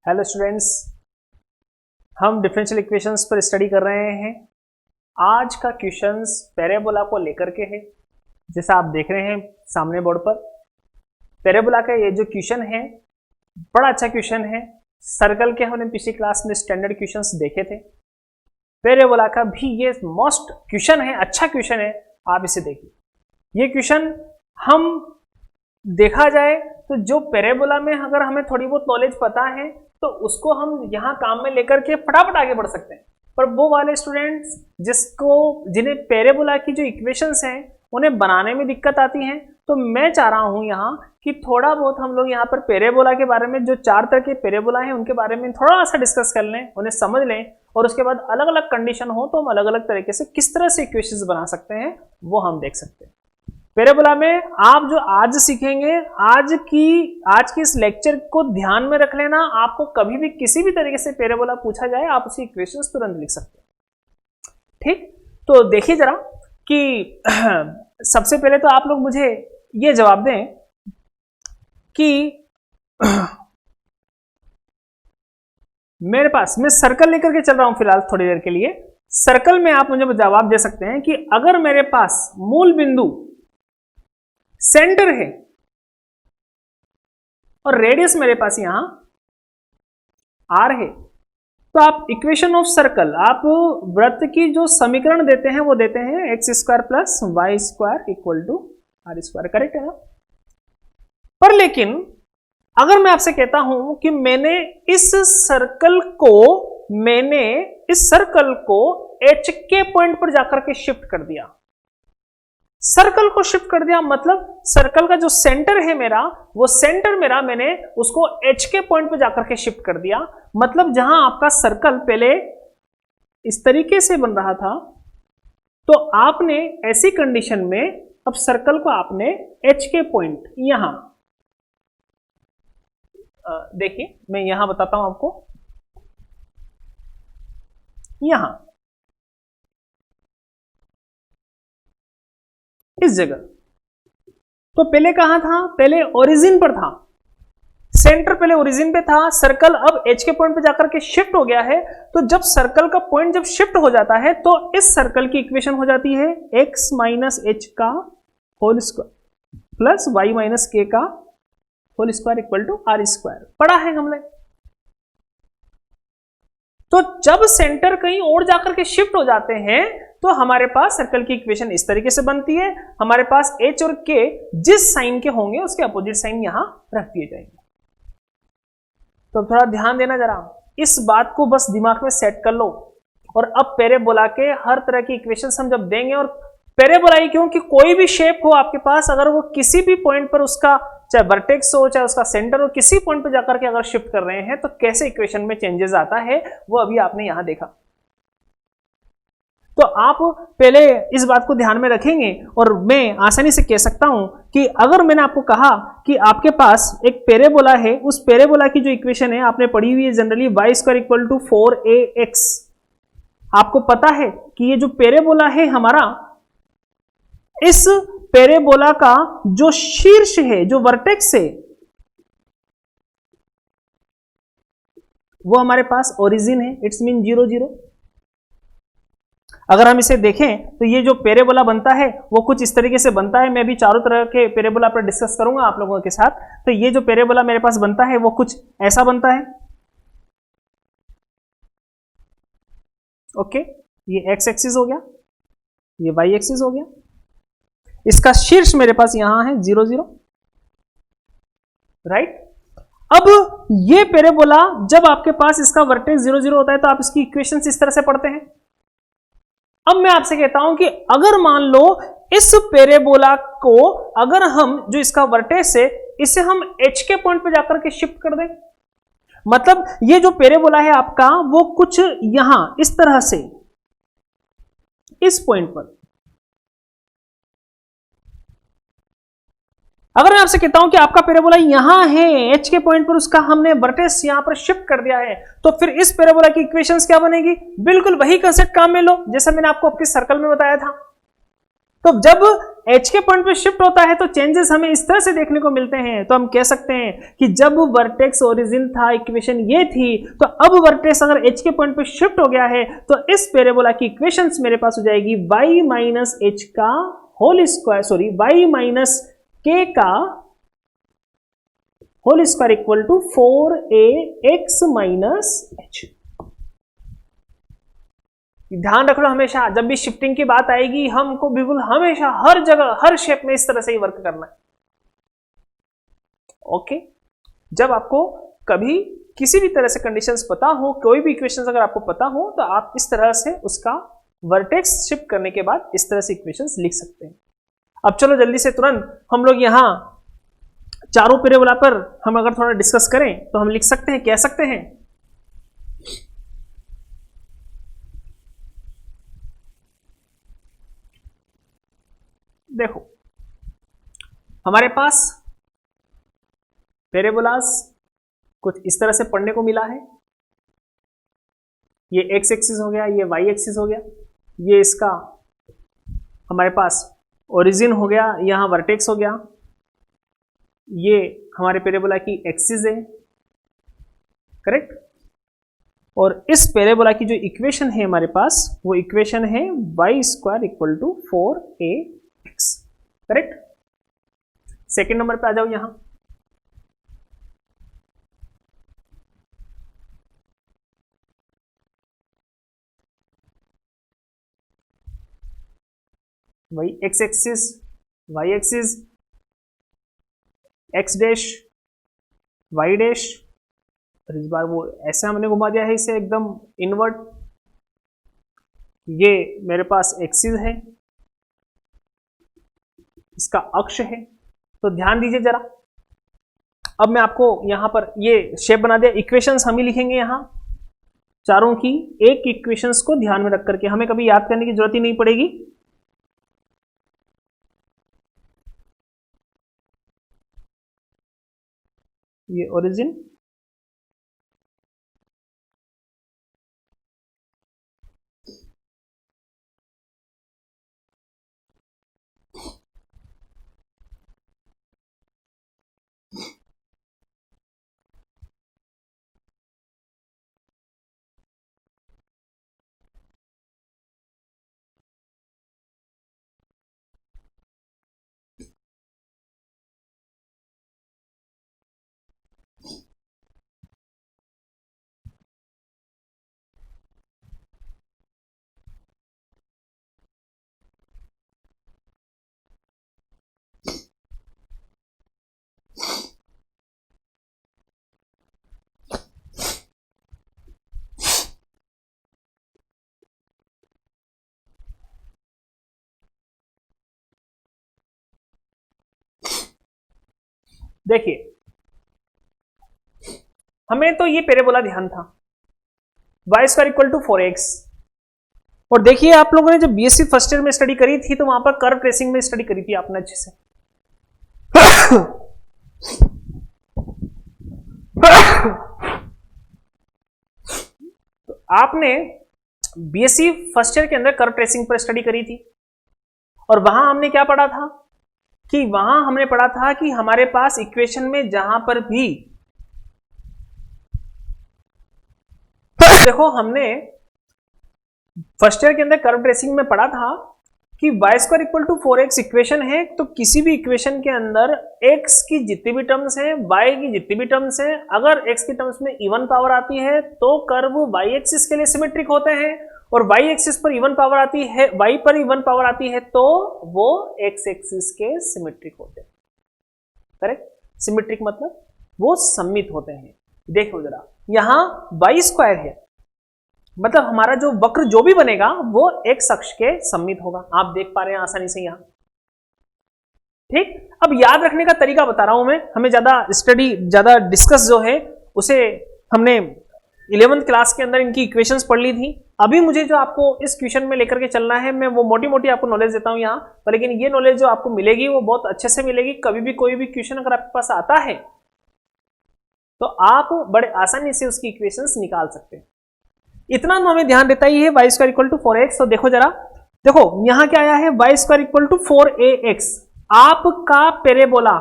Hello students, हम differential equations पर study कर रहे हैं। आज का क्वेश्चंस पैराबोला को लेकर के है। जैसा आप देख रहे हैं सामने बोर्ड पर, पैराबोला का ये जो क्वेश्चन है बड़ा अच्छा क्वेश्चन है। सर्कल के हमने पिछली क्लास में स्टैंडर्ड क्वेश्चंस देखे थे। पैराबोला का भी ये मोस्ट क्वेश्चन है, अच्छा क्वेश्चन है। आप इसे देखिए। ये क्वेश्चन हम देखा जाए तो जो पैराबोला में अगर हमें थोड़ी बहुत नॉलेज पता है तो उसको हम यहाँ काम में लेकर के फटाफट आगे बढ़ सकते हैं। पर वो वाले स्टूडेंट्स जिन्हें पैराबोला की जो इक्वेशंस हैं उन्हें बनाने में दिक्कत आती हैं, तो मैं चाह रहा हूँ यहाँ कि थोड़ा बहुत हम लोग यहाँ पर पैराबोला के बारे में, जो 4 तरह के पैराबोला हैं उनके बारे में थोड़ा सा डिस्कस कर लें, उन्हें समझ लें, और उसके बाद अलग अलग कंडीशन हो तो हम अलग अलग तरीके से किस तरह से इक्वेशंस बना सकते हैं वो हम देख सकते हैं। पैराबोला में आप जो आज सीखेंगे, आज के इस लेक्चर को ध्यान में रख लेना। आपको कभी भी किसी भी तरीके से पैराबोला पूछा जाए आप उसकी इक्वेशंस तुरंत लिख सकते हैं। ठीक, तो देखिए जरा कि सबसे पहले तो आप लोग मुझे ये जवाब दें कि मेरे पास, मैं सर्कल लेकर के चल रहा हूं फिलहाल थोड़ी देर के लिए। सर्कल में आप मुझे जवाब दे सकते हैं कि अगर मेरे पास मूल बिंदु सेंटर है और रेडियस मेरे पास यहां आर है, तो आप इक्वेशन ऑफ सर्कल, आप वृत्त की जो समीकरण देते हैं वो देते हैं X square plus Y square equal to R square. Correct है ना? पर लेकिन अगर मैं आपसे कहता हूं कि मैंने इस सर्कल को एच के पॉइंट पर जाकर के शिफ्ट कर दिया, सर्कल को शिफ्ट कर दिया, मतलब सर्कल का जो सेंटर है मेरा, वो सेंटर मेरा मैंने उसको एच के पॉइंट पे जाकर के शिफ्ट कर दिया। मतलब जहां आपका सर्कल पहले इस तरीके से बन रहा था, तो आपने ऐसी कंडीशन में अब सर्कल को आपने एच के पॉइंट यहां, देखिए मैं यहां बताता हूं आपको, यहां इस जगह, तो पहले कहां था? पहले ओरिजिन पर था, सेंटर पहले ओरिजिन पे था, सर्कल अब एच के पॉइंट पे जाकर के शिफ्ट हो गया है। तो जब सर्कल का पॉइंट जब शिफ्ट हो जाता है तो इस सर्कल की इक्वेशन हो जाती है x माइनस एच का whole square plus Y minus K का whole square equal to R square. पढ़ा है हमने। तो जब सेंटर कहीं और जाकर के शिफ्ट हो जाते हैं तो हमारे पास सर्कल की इक्वेशन इस तरीके से बनती है। हमारे पास एच और के जिस साइन के होंगे उसके अपोजिट साइन यहां रख दिए जाएंगे। तो थोड़ा ध्यान देना जरा, इस बात को बस दिमाग में सेट कर लो। और अब पैराबोला के हर तरह की इक्वेशंस हम जब देंगे, और पैराबोला ही क्यों कि कोई भी शेप हो आपके पास, अगर वो किसी भी पॉइंट पर उसका चाहे वर्टेक्स हो चाहे उसका सेंटर हो, किसी पॉइंट पर जाकर के अगर शिफ्ट कर रहे हैं तो कैसे इक्वेशन में चेंजेस आता है वो अभी आपने यहां देखा। तो आप पहले इस बात को ध्यान में रखेंगे और मैं आसानी से कह सकता हूं कि अगर मैंने आपको कहा कि आपके पास एक पैराबोला है, उस पैराबोला की जो इक्वेशन है आपने पढ़ी हुई है generally y square equal to 4ax। आपको पता है कि ये जो पैराबोला है हमारा, इस पैराबोला का जो शीर्ष है, जो वर्टेक्स है, वो हमारे पास ओरिजिन है। It's mean 0 0। अगर हम इसे देखें तो ये जो पैराबोला बनता है वो कुछ इस तरीके से बनता है। मैं भी चारों तरह के पैराबोला पर डिस्कस करूंगा आप लोगों के साथ। तो ये जो पैराबोला मेरे पास बनता है वो कुछ ऐसा बनता है। ओके, ये एक्स एक्सिस हो गया, ये वाई एक्सिस हो गया, इसका शीर्ष मेरे पास यहां है 0 0। राइट। अब ये पैराबोला जब आपके पास इसका वर्टेक्स 0 0 होता है तो आप इसकी इक्वेशंस इस तरह से पढ़ते हैं। अब मैं आपसे कहता हूं कि अगर मान लो इस पैराबोला को, अगर हम जो इसका वर्टेक्स है इसे हम एच के पॉइंट पे जाकर के शिफ्ट कर दें, मतलब ये जो पैराबोला है आपका वो कुछ यहां इस तरह से इस पॉइंट पर, अगर मैं आपसे कहता हूं कि आपका पैराबोला यहां है एच के पॉइंट पर, उसका हमने वर्टेक्स यहां पर शिफ्ट कर दिया है, तो फिर इस पैराबोला की इक्वेशंस क्या बनेगी? बिल्कुल वही कंसेप्ट काम में लो जैसा मैंने आपको आपके सर्कल में बताया था। तो जब h के पॉइंट पे शिफ्ट होता है तो चेंजेस हमें इस तरह से देखने को मिलते हैं। तो हम कह सकते हैं कि जब वर्टेक्स ओरिजिन था, इक्वेशन ये थी, तो अब वर्टेक्स अगर h के पॉइंट पे शिफ्ट हो गया है तो इस पैराबोला की इक्वेशंस मेरे पास हो जाएगी y माइनस h का whole square, sorry y minus k का whole square equal to 4ax minus h। ध्यान रख लो, हमेशा जब भी शिफ्टिंग की बात आएगी हमको बिल्कुल हमेशा हर जगह हर शेप में इस तरह से ही वर्क करना है। ओके, जब आपको कभी किसी भी तरह से कंडीशंस पता हो, कोई भी इक्वेशंस अगर आपको पता हो, तो आप इस तरह से उसका वर्टेक्स शिफ्ट करने के बाद इस तरह से इक्वेशंस लिख सकते हैं। अब चलो जल्दी से तुरंत हम लोग यहां चारों पैराबोला पर हम अगर थोड़ा डिस्कस करें तो हम लिख सकते हैं, कह सकते हैं देखो हमारे पास पैराबोलास कुछ इस तरह से पढ़ने को मिला है। ये एक्स एक्सिस हो गया, ये वाई एक्सिस हो गया, ये इसका हमारे पास ओरिजिन हो गया, यहां वर्टेक्स हो गया, ये हमारे पैराबोला की एक्सिस है, करेक्ट। और इस पैराबोला की जो इक्वेशन है हमारे पास वो इक्वेशन है Y square equal to 4ax, correct. Second number पे आ जाओ, यहां वही X axis, Y axis, X dash, Y dash, और इस बार वो ऐसे हमने घुमा दिया है इसे एकदम इनवर्ट। ये मेरे पास एक्सिस है, इसका अक्ष है। तो ध्यान दीजिए जरा, अब मैं आपको यहां पर ये शेप बना दिया, इक्वेशंस हम ही लिखेंगे यहां चारों की, एक इक्वेशंस को ध्यान में रख करके, हमें कभी याद करने की जरूरत ही नहीं पड़ेगी। ये ओरिजिन, देखिए हमें तो ये पैराबोला ध्यान था Y square equal to 4x। और देखिए आप लोगों ने जब बीएससी फर्स्ट ईयर में स्टडी करी थी तो वहां पर कर्व ट्रेसिंग में स्टडी करी थी आपने अच्छे से। तो आपने बीएससी फर्स्ट ईयर के अंदर कर्व ट्रेसिंग पर स्टडी करी थी, और वहां हमने क्या पढ़ा था कि वहां हमने पढ़ा था कि हमारे पास इक्वेशन में जहां पर भी देखो हमने फर्स्ट ईयर के अंदर कर्व ट्रेसिंग में पढ़ा था कि Y square equal to 4x equation है, तो किसी भी इक्वेशन के अंदर x की जितनी भी टर्म्स हैं, y की जितनी भी टर्म्स हैं, अगर x की टर्म्स में इवन पावर आती है तो कर्व y एक्सिस के लिए सिमेट्रिक होते हैं, और y एक्सिस पर इवन पावर आती है, y पर इवन पावर आती है तो वो x एक्सिस के सिमेट्रिक होते हैं, करेक्ट। सिमेट्रिक मतलब वो सममित होते हैं। देखो जरा यहां वाई स्क्वायर है, मतलब हमारा जो वक्र जो भी बनेगा वो एक्स अक्ष के सममित होगा, आप देख पा रहे हैं आसानी से यहां, ठीक। अब याद रखने का तरीका बता रहा हूं मैं, हमें ज्यादा डिस्कस जो है उसे हमने 11th क्लास के अंदर इनकी इक्वेशंस पढ़ ली थी। अभी मुझे जो आपको इस क्वेश्चन में लेकर के चलना है, मैं वो मोटी मोटी आपको नॉलेज देता हूं यहां पर, लेकिन ये नॉलेज जो आपको मिलेगी वो बहुत अच्छे से मिलेगी। कभी भी कोई भी क्वेश्चन अगर आपके पास आता है तो आप बड़े आसानी से उसकी इक्वेशंस निकाल सकते हैं। इतना तो हमें ध्यान देता ही है Y square equal to 4x। तो देखो जरा देखो यहां क्या आया है, Y square equal to 4ax। आपका पेरेबोला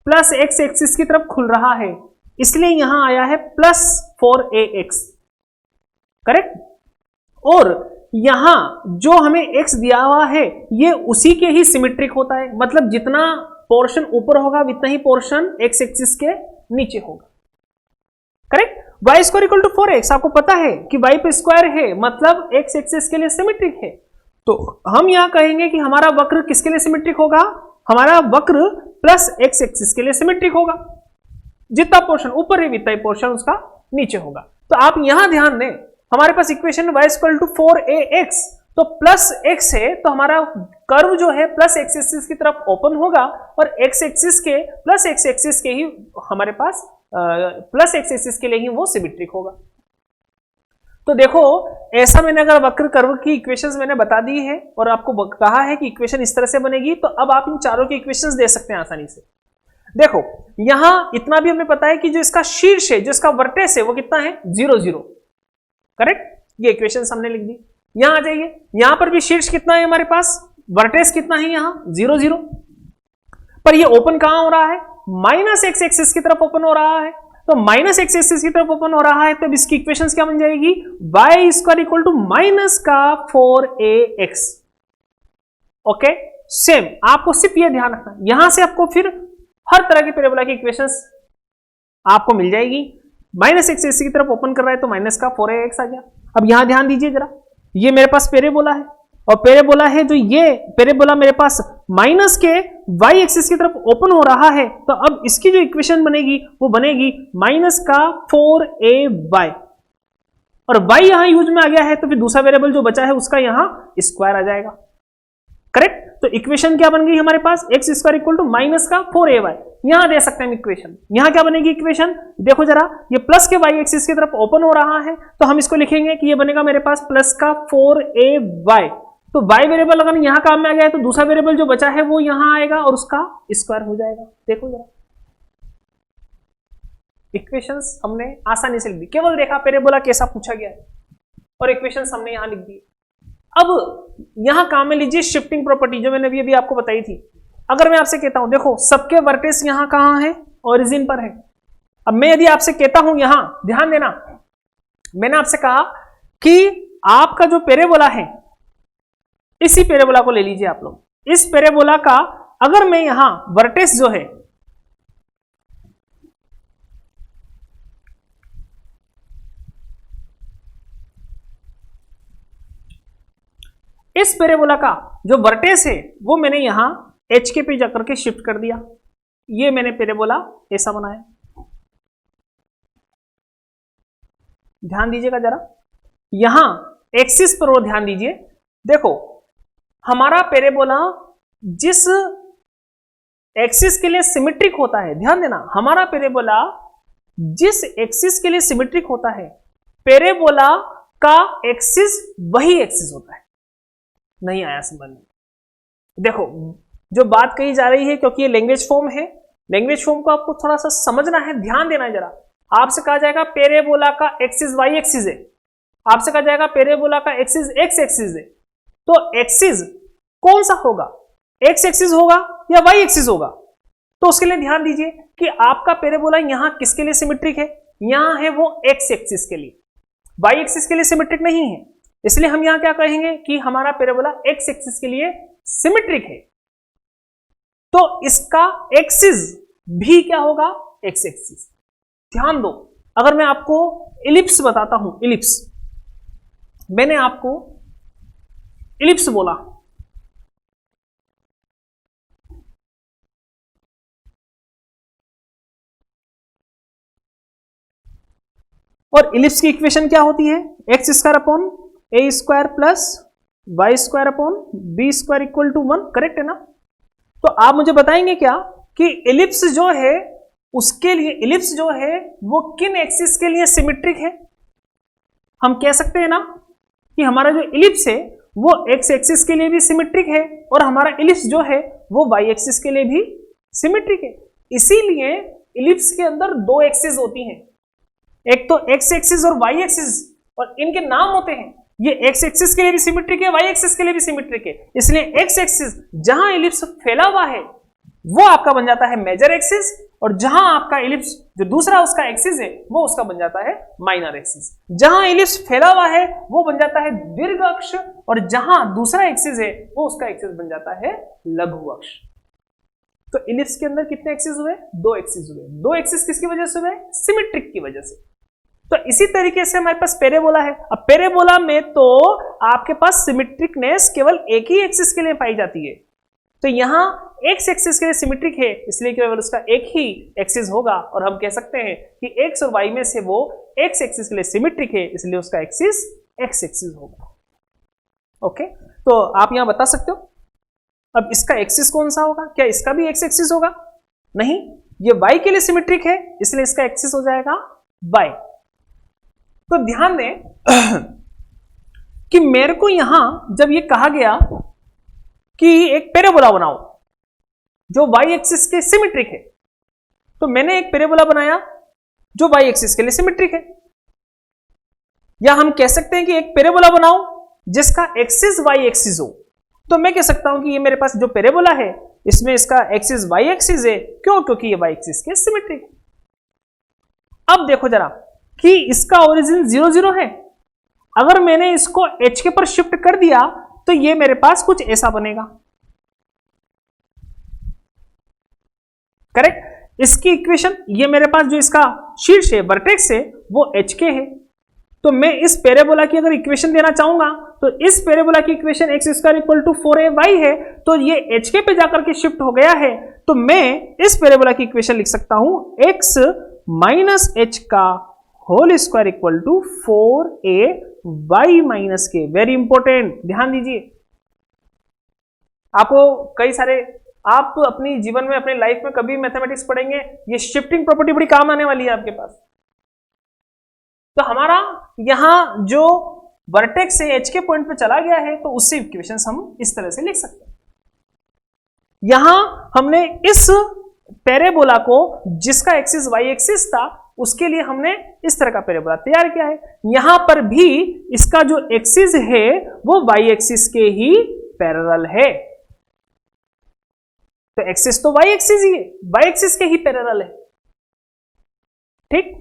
प्लस एक्स एक्सिस की तरफ खुल रहा है, इसलिए यहां आया है प्लस 4ax, करेक्ट। और यहां जो हमें x दिया हुआ है ये उसी के ही सिमेट्रिक होता है, मतलब जितना पोर्शन ऊपर होगा उतना ही पोर्शन x एक्सिस के नीचे होगा, correct. y square equal to 4x, आपको पता है कि y पे स्क्वायर है मतलब x एक्सिस के लिए सिमेट्रिक है, तो हम यहां कहेंगे कि हमारा वक्र किसके लिए सिमेट्रिक होगा, हमारा वक्र प्लस x एक्सिस के लिए सिमेट्रिक होगा। जितना पोर्शन ऊपर है उतना ही पोर्शन उसका नीचे होगा। तो आप यहां ध्यान दें, हमारे पास equation y equal to 4ax, तो प्लस x है तो हमारा कर्व जो है प्लस x एक्सिस की तरफ ओपन होगा और x एक्सिस के प्लस x एक्सिस के ही हमारे पास प्लस x एक्सिस के लिए ही वो सिमेट्रिक होगा। तो देखो ऐसा मैंने अगर वक्र कर्व की इक्वेशंस मैंने बता दी है और आपको कहा है कि इक्वेशन इस तरह से बनेगी, तो अब आप इन चारों की इक्वेशंस दे सकते हैं आसानी से। देखो यहां इतना भी हमें पता है कि जो इसका शीर्ष है, जो इसका वर्टेक्स है वो कितना है 0 0, करेक्ट। ये इक्वेशन हमने लिख दी। यहां आ जाइए, यहां पर भी शीर्ष कितना है हमारे पास, वर्टेक्स कितना है यहां 0 0, पर ये ओपन कहां हो रहा है, माइनस एक्स एक्सिस की तरफ ओपन हो रहा है। तो माइनस एक्स एक्सिस की तरफ ओपन हो रहा है, तो इसकी इक्वेशन क्या बन जाएगी, Y square equal to minus का 4ax। ओके, सेम आपको सिर्फ ये ध्यान रखना, यहां से आपको फिर हर तरह की पैराबोला की इक्वेशंस आपको मिल जाएगी। माइनस एक्स एक्सिस की तरफ ओपन कर रहा है तो माइनस का 4ax आ गया। अब यहां ध्यान दीजिए जरा, ये मेरे पास पैराबोला है और पैराबोला है, जो ये पैराबोला मेरे पास माइनस के y एक्सिस की तरफ ओपन हो रहा है, तो अब इसकी जो इक्वेशन बनेगी वो बनेगी माइनस का 4ay, और y यहां यूज में आ गया है तो फिर दूसरा वेरिएबल जो बचा है उसका यहां स्क्वायर आ जाएगा, करेक्ट। तो इक्वेशन क्या बन गई हमारे पास, x square equal to minus का 4ay। यहां दे सकते हैं इक्वेशन, यहां क्या बनेगी इक्वेशन, देखो जरा, ये प्लस के y एक्सिस की तरफ ओपन हो रहा है तो हम इसको लिखेंगे कि ये बनेगा मेरे पास प्लस का 4ay। तो y वेरिएबल अगर यहां काम में आ गया है तो दूसरा वेरिएबल जो बचा है वो यहां आएगा और उसका स्क्वायर हो जाएगा। देखो जरा, इक्वेशंस हमने आसानी से लिख दी, केवल देखा पैराबोला कैसा पूछा गया है और इक्वेशंस हमने यहां लिख दी। अब यहां काम में लीजिए शिफ्टिंग प्रॉपर्टी, जो मैंने अभी आपको बताई थी। अगर मैं आपसे कहता हूं, देखो सबके वर्टेक्स यहां कहां है, ओरिजिन पर है। अब मैं यदि आपसे कहता हूं, यहां ध्यान देना, मैंने आपसे कहा कि आपका जो पैराबोला है, इसी पैराबोला को ले लीजिए आप लोग। इस पैराबोला का अगर मैं यहां वर्टेक्स जो है इस पैराबोला का जो वर्टेक्स है वो मैंने यहां एच के पे जाकर के शिफ्ट कर दिया, ये मैंने पैराबोला ऐसा बनाया। ध्यान दीजिएगा जरा, यहां एक्सिस पर वो ध्यान दीजिए, देखो हमारा पैराबोला जिस एक्सिस के लिए सिमेट्रिक होता है, ध्यान देना, हमारा पैराबोला जिस एक्सिस के लिए सिमेट्रिक होता है, पैराबोला का एक्सिस वही एक्सिस होता है। नहीं आया समझ में? देखो जो बात कही जा रही है, क्योंकि ये लैंग्वेज फॉर्म है, लैंग्वेज फॉर्म को आपको थोड़ा सा समझना है, ध्यान देना है जरा। आपसे कहा जाएगा पैराबोला का एक्सिस वाई एक्सिस है, आपसे कहा जाएगा पैराबोला का एक्सिस एक्स एक्सिस है, तो एक्सिस कौन सा होगा, एक्स एक्सिस होगा या वाई एक्सिस होगा? तो उसके लिए ध्यान दीजिए कि आपका पैराबोला यहां किसके लिए सिमेट्रिक है, यहां है वो एक्स एक्सिस के लिए, वाई एक्सिस के लिए सिमेट्रिक नहीं है। इसलिए हम यहां क्या कहेंगे कि हमारा पैराबोला एक्स एक्सिस के लिए सिमेट्रिक है, तो इसका एक्सिस भी क्या होगा, एक्स एक्सिस। ध्यान दो, अगर मैं आपको इलिप्स बताता हूं, इलिप्स, मैंने आपको इलिप्स बोला, और इलिप्स की इक्वेशन क्या होती है, X square upon A square plus Y square upon B square equal to 1, correct है ना? तो आप मुझे बताएंगे क्या कि इलिप्स जो है उसके लिए, इलिप्स जो है वो किन एक्सिस के लिए सिमेट्रिक है? हम कह सकते हैं ना कि हमारा जो इलिप्स है वो एक्स एक्सिस के लिए भी सिमेट्रिक है और हमारा इलिप्स जो है वो वाई एक्सिस के लिए भी सिमेट्रिक है। इसीलिए इलिप्स के अंदर दो एक्सिस होती हैं, एक तो एक्स एक्सिस और वाई एक्सिस, और इनके नाम होते हैं ये एक्स एक्सिस के लिए भी सिमेट्रिक है, वाई एक्सिस के लिए भी सिमेट्रिक है, इसलिए एक्स एक्सिस जहां इलिप्स फैला हुआ है वो आपका बन जाता है मेजर एक्सिस, और जहां आपका इलिप्स जो दूसरा उसका एक्सिस है वो उसका बन जाता है माइनर एक्सिस। जहां इलिप्स फैला हुआ है वो बन जाता है दीर्घ अक्ष, और जहां दूसरा एक्सिस है वो उसका एक्सिस बन जाता है लघु अक्ष। तो इलिप्स के अंदर कितने एक्सिस हुए? 2 एक्सिस हुए। 2 एक्सिस किसकी वजह से हुए? सिमेट्रिक की वजह से। तो इसी तरीके से हमारे पास पैराबोला है। अब पैराबोला में तो आपके पास सिमेट्रिकनेस केवल एक ही एक्सिस के लिए पाई जाती है, तो यहां एक्स एक्सिस के लिए सिमेट्रिक है, इसलिए केवल उसका एक ही एक्सिस होगा, और हम कह सकते हैं कि एक्स और वाई में से वो एक्स एक्सिस के लिए सिमेट्रिक है, इसलिए उसका एक्सिस एक्स एक्सिस होगा। ओके, तो आप यहां बता सकते हो अब इसका एक्सिस कौन सा होगा? क्या इसका भी एक्स एक्सिस होगा? नहीं, ये वाई के लिए सिमेट्रिक है, इसलिए इसका एक्सिस हो जाएगा वाई। तो ध्यान दें कि मेरे को यहां जब ये कहा गया कि एक पैराबोला बनाओ जो वाई एक्सिस के सिमेट्रिक है, तो मैंने एक पैराबोला बनाया जो वाई एक्सिस के लिए सिमेट्रिक है। या हम कह सकते हैं कि एक पैराबोला बनाओ जिसका एक्सिस वाई एक्सिस हो, तो मैं कह सकता हूं कि ये मेरे पास जो पैराबोला है इसमें इसका एक्सिस वाई एक्सिस है। क्यों? क्योंकि ये वाई एक्सिस के सिमेट्रिक है। अब देखो जरा कि इसका ओरिजिन 0 0 है। अगर मैंने इसको एच के पर शिफ्ट कर दिया तो ये मेरे पास कुछ ऐसा बनेगा, करेक्ट। इसकी इक्वेशन, ये मेरे पास जो इसका शीर्ष है, वर्टेक्स है, वो एच के है। तो मैं इस पैराबोला की अगर इक्वेशन देना चाहूंगा तो इस पैराबोला की equation X square equal to 4ay है, तो ये एच के पे जाकर के शिफ्ट हो गया है, तो मैं इस पैराबोला की इक्वेशन लिख सकता हूं एक्स माइनस एच का whole square equal to 4ay minus K. Very important, ध्यान दीजिए। आपको कई सारे, आप अपनी जीवन में, अपने लाइफ में कभी मैथमेटिक्स पढ़ेंगे, ये शिफ्टिंग प्रॉपर्टी बड़ी काम आने वाली है आपके पास। तो हमारा यहां जो वर्टेक्स से एच के पॉइंट पे चला गया है, तो उससे इक्वेशंस हम इस तरह से लिख सकते हैं। यहां हमने इस पैराबोला को जिसका एक्सिस वाई एक्सिस था उसके लिए हमने इस तरह का पैराबोला तैयार किया है। यहां पर भी इसका जो एक्सिस है वो वाई एक्सिस के ही पैरेलल है। तो एक्सिस तो वाई एक्सिस ही है, वाई एक्सिस के ही पैरेलल है, ठीक।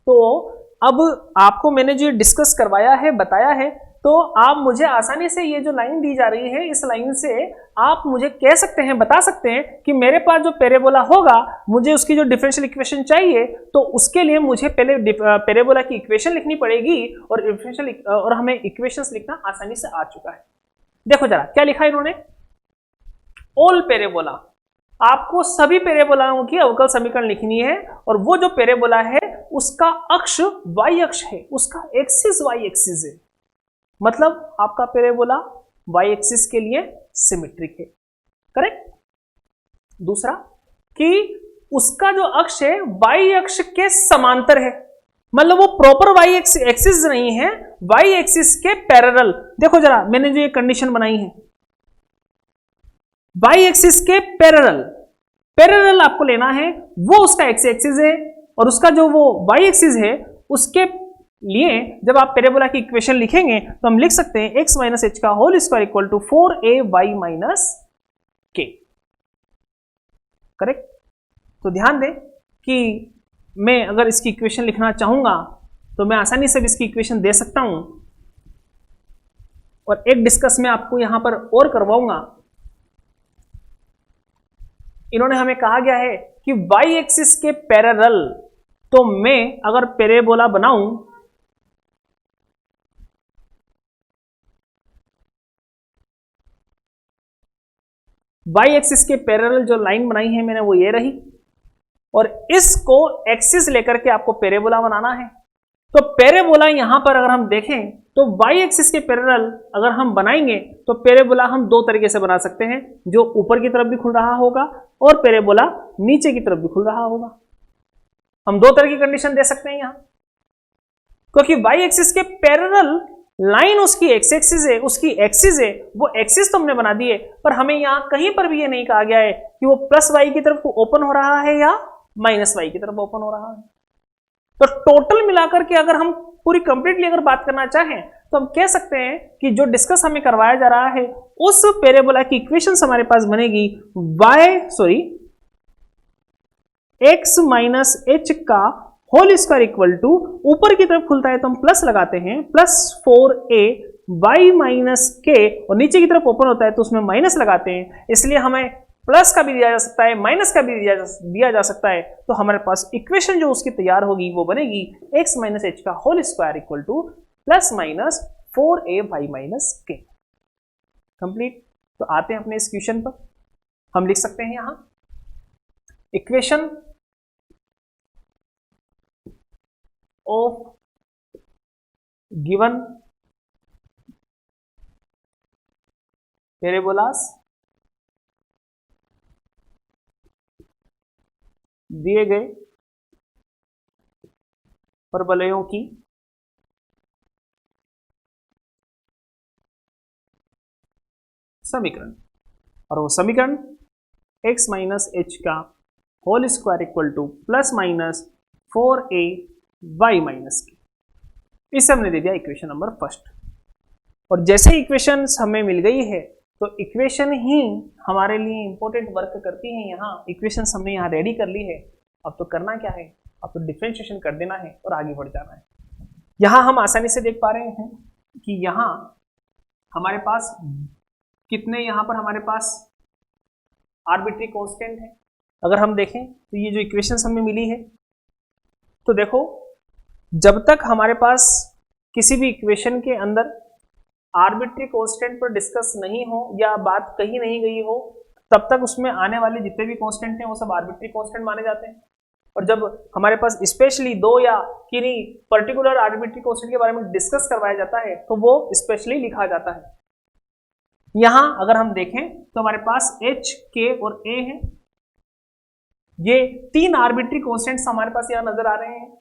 तो अब आपको मैंने जो डिस्कस करवाया है, बताया है, तो आप मुझे आसानी से ये जो लाइन दी जा रही है, इस लाइन से आप मुझे कह सकते हैं, बता सकते हैं कि मेरे पास जो पैराबोला होगा, मुझे उसकी जो डिफरेंशियल इक्वेशन चाहिए, तो उसके लिए मुझे पहले पैराबोला की इक्वेशन लिखनी पड़ेगी, और हमें इक्वेशंस लिखना आसानी से आ चुका है। देखो जरा क्या लिखा है इन्होंने, ऑल पैराबोला। आपको सभी पैराबोलाओं की अवकल समीकरण लिखनी है, और वो जो पैराबोला है उसका अक्ष वाई अक्ष है, उसका एक्सिस वाई एक्सिस है, मतलब आपका पैराबोला वाई एक्सिस के लिए सिमेट्रिक है, करेक्ट। दूसरा कि उसका जो अक्ष है वाई अक्ष के समांतर है, मतलब वो प्रॉपर वाई एक्सिस नहीं है, वाई एक्सिस के पैरेलल। देखो जरा मैंने जो ये कंडीशन बनाई है, वाई एक्सिस के पैरेलल आपको लेना है, वो उसका एक्स एक्सिस है, और उसका जो वो वाई एक्सिस है उसके लिए जब आप पैराबोला की इक्वेशन लिखेंगे तो हम लिख सकते हैं x माइनस एच का whole square equal to 4ay minus K, correct. तो ध्यान दें कि मैं अगर इसकी इक्वेशन लिखना चाहूंगा तो मैं आसानी से इसकी इक्वेशन दे सकता हूं, और एक डिस्कस मैं आपको यहां पर और करवाऊंगा। इन्होंने हमें कहा गया है कि वाई एक्सिस के पैरेलल, तो मैं अगर पैराबोला बनाऊं, वाई एक्सिस के पैरेलल जो लाइन बनाई है मैंने वो ये रही, और इसको एक्सिस लेकर के आपको पैराबोला बनाना है। तो पैराबोला यहां पर अगर हम देखें तो वाई एक्सिस के पैरेलल अगर हम बनाएंगे तो पैराबोला हम दो तरीके से बना सकते हैं, जो ऊपर की तरफ भी खुल रहा होगा और पैराबोला नीचे की तरफ भी खुल रहा होगा। हम दो तरह की कंडीशन दे सकते हैं यहां, क्योंकि वाई एक्सिस के पैरेलल लाइन उसकी एक्स एक्सिस है, उसकी एक्सिस है, वो एक्सिस तो हमने बना दी है, पर हमें यहां कहीं पर भी ये नहीं कहा गया है कि वो प्लस वाई की तरफ ओपन हो रहा है या माइनस वाई की तरफ ओपन हो रहा है। तो टोटल मिलाकर के अगर हम पूरी कंप्लीटली अगर बात करना चाहें तो हम कह सकते हैं कि जो डिस्कस हमें करवाया जा रहा है उस पैराबोला की इक्वेशन हमारे पास बनेगी x माइनस एच का होल स्क्वायर इक्वल टू, ऊपर की तरफ खुलता है तो हम प्लस लगाते हैं, प्लस 4a y माइनस के, और नीचे की तरफ ओपन होता है तो उसमें माइनस लगाते हैं, इसलिए हमें प्लस का भी दिया जा सकता है, माइनस का भी दिया जा सकता है। तो हमारे पास इक्वेशन जो उसकी तैयार होगी वो बनेगी x माइनस एच का whole square equal to plus minus 4a y minus K. Complete. तो आते हैं अपने इस क्वेश्चन पर। हम लिख सकते हैं यहां इक्वेशन ऑफ गिवन पैराबोलास दिए गए परवलयों की समीकरण, और वो समीकरण x माइनस एच का whole square equal to plus minus 4a y minus K, इसे हमने दे दिया इक्वेशन नंबर फर्स्ट। और जैसे इक्वेशन हमें मिल गई है तो इक्वेशन ही हमारे लिए इंपॉर्टेंट वर्क करती है। यहाँ इक्वेशन हमने यहाँ रेडी कर ली है, अब तो करना क्या है, अब तो डिफरेंशिएशन कर देना है और आगे बढ़ जाना है। यहाँ हम आसानी से देख पा रहे हैं कि यहाँ हमारे पास कितने, यहाँ पर हमारे पास आर्बिट्री कांस्टेंट है। अगर हम देखें तो ये जो इक्वेशन हमें मिली है, तो देखो जब तक हमारे पास किसी भी इक्वेशन के अंदर आर्बिट्री कांस्टेंट पर डिस्कस नहीं हो या बात कही नहीं गई हो, तब तक उसमें आने वाले जितने भी कांस्टेंट हैं वो सब आर्बिट्री कांस्टेंट माने जाते हैं। और जब हमारे पास स्पेशली दो या किन्हीं पर्टिकुलर आर्बिट्री कांस्टेंट के बारे में डिस्कस करवाया जाता है तो वो स्पेशली लिखा जाता है। यहां अगर हम देखें तो हमारे पास h, k और a है, ये तीन आर्बिट्री कांस्टेंट्स हमारे पास यहां नजर आ रहे हैं।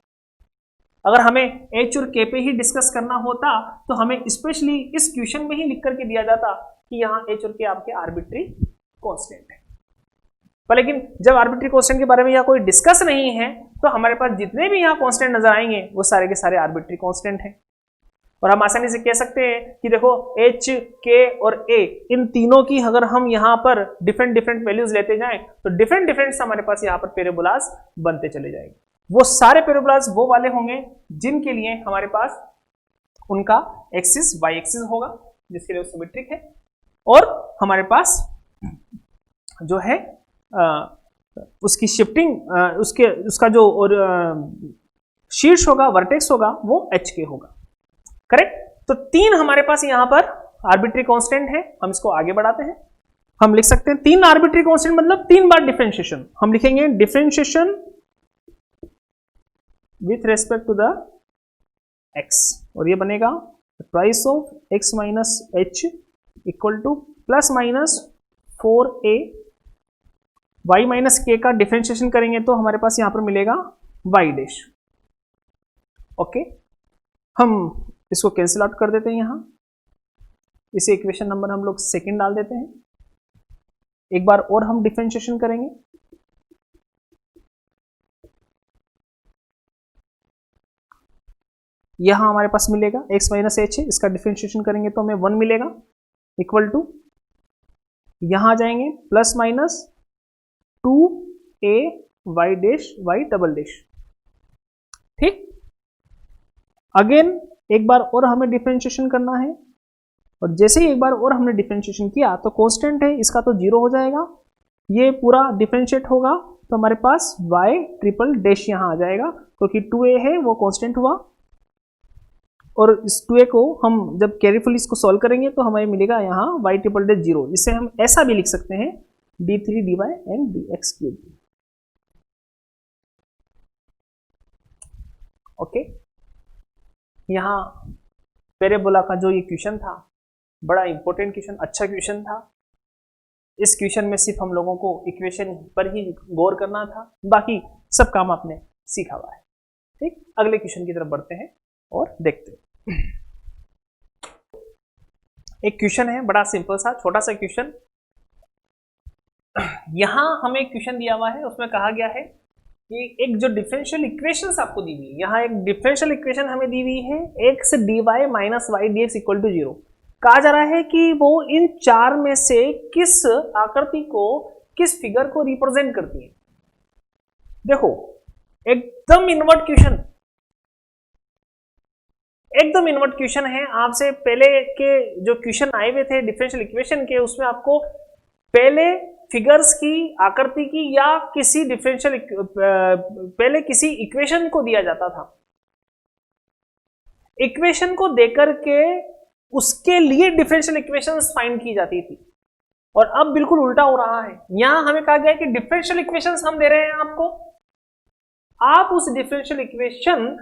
अगर हमें h और k पे ही डिस्कस करना होता तो हमें स्पेशली इस क्वेश्चन में ही लिख करके दिया जाता कि यहाँ h और k आपके आर्बिट्री कांस्टेंट है। पर लेकिन जब आर्बिट्री कांस्टेंट के बारे में यहाँ कोई डिस्कस नहीं है तो हमारे पास जितने भी यहाँ कांस्टेंट नजर आएंगे वो सारे के सारे आर्बिट्री कांस्टेंट हैं। और हम आसानी से कह सकते हैं कि देखो h, k और a, इन तीनों की अगर हम यहाँ पर डिफरेंट डिफरेंट वैल्यूज लेते जाएं तो डिफरेंट डिफरेंट हमारे पास यहाँ पर पैराबोलास बनते चले जाएंगे। वो सारे पैराबोलास वो वाले होंगे जिनके लिए हमारे पास उनका एक्सिस y एक्सिस होगा, जिसके लिए सिमेट्रिक है, और हमारे पास जो है उसकी शिफ्टिंग उसका जो और शीर्ष होगा, वर्टेक्स होगा, वो HK होगा। करेक्ट। तो तीन हमारे पास यहां पर आर्बिट्री कांस्टेंट है। हम इसको आगे बढ़ाते हैं। हम लिख सकते हैं तीन आर्बिट्री कांस्टेंट मतलब तीन बार डिफरेंशिएशन। हम लिखेंगे differentiation with respect to the x, और ये बनेगा price of x minus H equal to plus minus 4a y minus k का डिफरेंशिएशन करेंगे तो हमारे पास यहां पर मिलेगा y डैश। ओके, हम इसको कैंसिल आउट कर देते हैं। यहां इसे इक्वेशन नंबर हम लोग सेकंड डाल देते हैं। एक बार और हम डिफरेंशिएशन करेंगे। यहां हमारे पास मिलेगा x माइनस एच है, इसका डिफरेंशिएशन करेंगे तो हमें 1 मिलेगा इक्वल टू, यहां आ जाएंगे plus minus 2a y dash y double dash. ठीक, अगेन एक बार और हमें डिफरेंशिएशन करना है, और जैसे ही एक बार और हमने डिफरेंशिएशन किया तो कांस्टेंट है इसका तो 0 हो जाएगा, ये पूरा डिफरेंशिएट होगा तो हमारे पास y ट्रिपल डैश यहां आ जाएगा, क्योंकि 2a है वो कांस्टेंट हुआ, और इस 2a को हम जब केयरफुली इसको सॉल्व करेंगे तो हमें मिलेगा यहाँ y ट्रिपल डैश 0। इसे हम ऐसा भी लिख सकते हैं d3 dy and dx cube. Okay, यहाँ पैराबोला का जो ये क्वेश्चन था बड़ा इंपॉर्टेंट क्वेश्चन, अच्छा क्वेश्चन था। इस क्वेश्चन में सिर्फ हम लोगों को इक्वेशन पर ही गौर करना था, बाकी सब काम आपने सीखा हुआ है। ठीक, अगले क्वेश्चन की तरफ बढ़ते हैं और देखते हैं। एक क्वेश्चन है बड़ा सिंपल सा, छोटा सा क्वेश्चन। यहां हमें एक क्वेश्चन दिया हुआ है, उसमें कहा गया है कि एक जो डिफरेंशियल इक्वेशंस आपको दी हुई है, यहाँ एक डिफरेंशियल इक्वेशन हमें दी हुई है x D Y minus Y D x equal to 0। कहा जा रहा है कि वो इन चार में से किस आकृति को, किस फिगर को रिप्रेजेंट करती है। देखो एकदम इनवर्ट क्वेश्चन, एकदम इनवर्ट क्वेश्चन है। आपसे पहले के जो क्वेश्चन आए हुए थे डिफरेंशियल इक्वेशन के, उसमें आपको पहले फिगर्स की, आकृति की या किसी डिफरेंशियल पहले किसी इक्वेशन को दिया जाता था, इक्वेशन को देकर के उसके लिए डिफरेंशियल इक्वेशंस फाइंड की जाती थी। और अब बिल्कुल उल्टा हो रहा है। यहां हमें कहा गया है कि डिफरेंशियल इक्वेशंस हम दे रहे हैं आपको, आप उस डिफरेंशियल इक्वेशन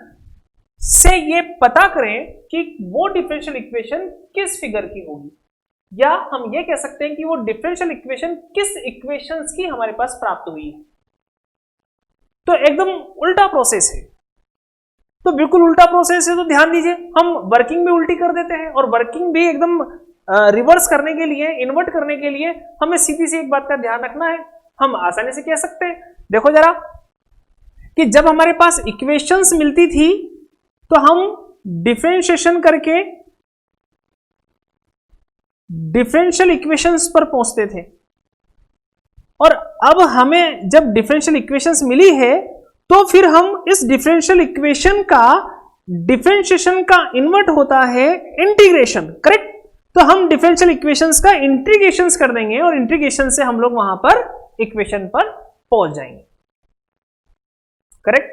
से ये पता करें कि वो डिफरेंशियल इक्वेशन किस फिगर की होगी, या हम ये कह सकते हैं कि वो डिफरेंशियल इक्वेशन किस इक्वेशंस की हमारे पास प्राप्त हुई है। तो एकदम उल्टा प्रोसेस है। तो बिल्कुल उल्टा प्रोसेस है तो ध्यान दीजिए, हम वर्किंग भी उल्टी कर देते हैं और वर्किंग भी एकदम रिवर्स करने के लिए, इन्वर्ट करने के लिए हमें सीधी सी एक बात का ध्यान रखना है। हम आसानी से कह सकते हैं, देखो जरा, कि जब हमारे पास इक्वेशंस मिलती थी तो हम डिफरेंशिएशन करके डिफरेंशियल इक्वेशंस पर पहुंचते थे, और अब हमें जब डिफरेंशियल इक्वेशंस मिली है तो फिर हम इस डिफरेंशियल इक्वेशन का डिफरेंशिएशन का इन्वर्ट होता है इंटीग्रेशन, करेक्ट। तो हम डिफरेंशियल इक्वेशंस का इंटीग्रेशंस कर देंगे और इंटीग्रेशन से हम लोग वहां पर इक्वेशन पर पहुंच जाएंगे, करेक्ट।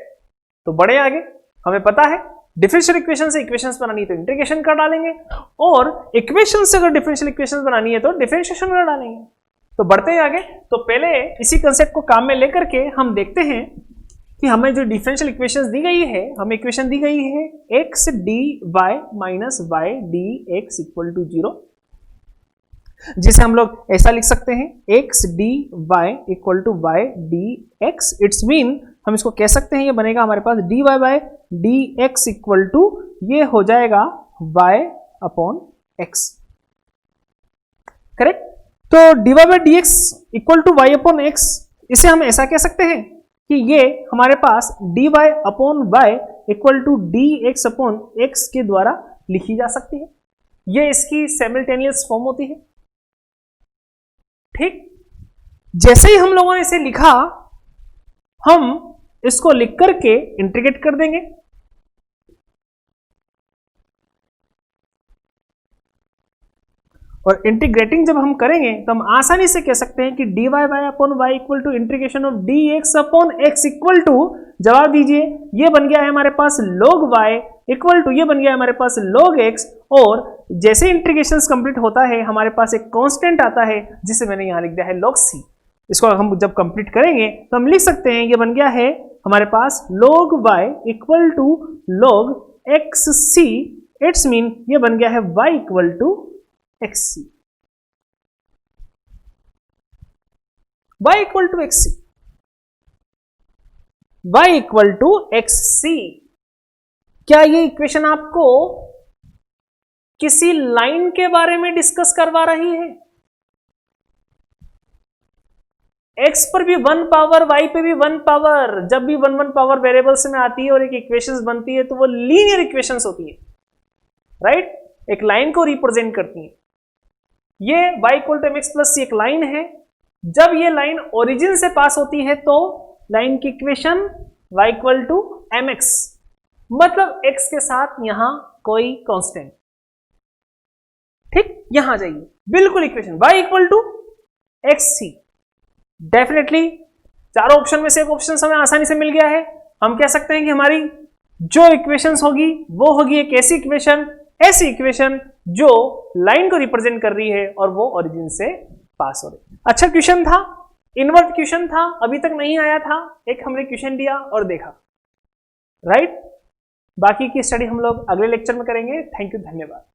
तो बढ़े आगे, हमें पता है डिफरेंशियल इक्वेशन से इक्वेशंस बनानी है तो इंटीग्रेशन कर डालेंगे, और इक्वेशन से अगर डिफरेंशियल इक्वेशंस बनानी है तो डिफरेंशिएशन कर डालेंगे। तो बढ़ते हैं आगे। तो पहले इसी कंसेप्ट को काम में लेकर के हम देखते हैं कि हमें जो डिफरेंशियल इक्वेशंस दी गई है, हमें इक्वेशन दी गई है x D Y minus Y D x equal to 0, जिसे हम लोग ऐसा लिख सकते हैं x D y equal to y D x. It's mean हम इसको कह सकते हैं, ये बनेगा हमारे पास d y by d x equal to, ये हो जाएगा वाई अपॉन एक्स, करेक्ट। तो d y by d x equal to y upon x, इसे हम ऐसा कह सकते हैं कि ये हमारे पास d y upon Y equal to d x upon x के द्वारा लिखी जा सकती है। ये इसकी साइमल्टेनियस फॉर्म होती है, ठीक। जैसे ही हम लोगों ने इसे लिखा, हम इसको लिख करके इंटीग्रेट कर देंगे, और इंटीग्रेटिंग जब हम करेंगे तो हम आसानी से कह सकते हैं कि D Y Y upon Y equal to integration of D x upon X equal to, जवाब दीजिए, ये बन गया है हमारे पास log y इक्वल टू, ये बन गया है हमारे पास log x, और जैसे इंटीग्रेशन कंप्लीट होता है हमारे पास एक कांस्टेंट आता है जिसे मैंने यहां लिख दिया है log c। इसको हम जब कंप्लीट करेंगे तो हम लिख सकते हैं, ये बन गया है हमारे पास log y equal to log xc। It's mean ये बन गया है y equal to xc, y equal to xc, y equal to xc। क्या ये इक्वेशन आपको किसी लाइन के बारे में डिस्कस करवा रही है? x पर भी 1 पावर, y पे भी 1 पावर, जब भी 1 पावर वेरिएबल्स में आती है और एक इक्वेशंस बनती है तो वो लीनियर इक्वेशंस होती है, राइट, एक लाइन को रिप्रेजेंट करती है। ये y equal to mx plus एक लाइन है, जब ये लाइन ओरिजिन से पास होती है तो लाइन की equation y equal to mx, मतलब x के साथ यहां कोई कांस्टेंट, ठीक। यहां जाइए, बिल्कुल equation y equal to xc। Definitely चारों ऑप्शन में से एक ऑप्शन हमें आसानी से मिल गया है। हम कह सकते हैं कि हमारी जो इक्वेशंस होगी वो होगी एक ऐसी इक्वेशन जो लाइन को रिप्रेजेंट कर रही है और वो ओरिजिन से पास हो रही है। अच्छा क्वेश्चन था, इनवर्ट क्वेश्चन था, अभी तक नहीं आया था, एक हमने क्वेश्चन दिया और देखा, राइट। बाकी की स्टडी हम लोग अगले लेक्चर में करेंगे। थैंक यू, धन्यवाद।